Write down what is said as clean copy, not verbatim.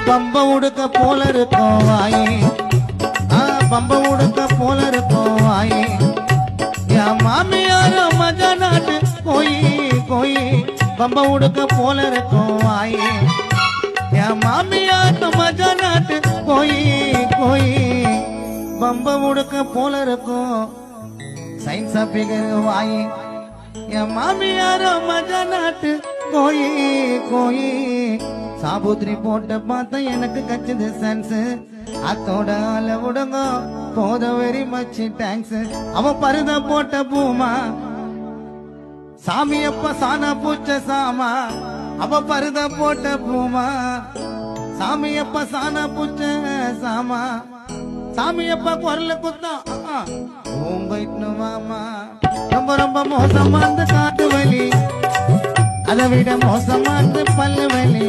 பம்ப உடுக்க போல இருக்கும் வாயே பம்ப உடுக்க போல இருக்கும் வாயே என் மாமியார மஜா நாட்டு கோயி கோயி பம்ப உடுக்க போல இருக்கும் வாயே என் மாமியார் மஜா நாட்டு கோயி கோயி பம்ப உடுக்க போல இருக்கும் சயின்ஸா பிகர் வாயே என் மாமியார மஜா நாட்டு கோயி கோயி சாபுத்திரி போட்ட பார்த்த எனக்கு கச்சது சென்ஸ் அத்தோட அளவுடுங்க போத வெரி மச் தேங்க்ஸ் அவ பருத போட்ட பூமா சாமியப்ப சாண பூச்ச சாமா அவ பருத போட்ட பூமா சாமியப்ப சாண பூச்ச சாமா சாமியப்ப குரல குத்தம் போயிட்டு மாமா ரொம்ப ரொம்ப மோசமா காட்டு வலி அதை விட மோசமா பல்லு வலி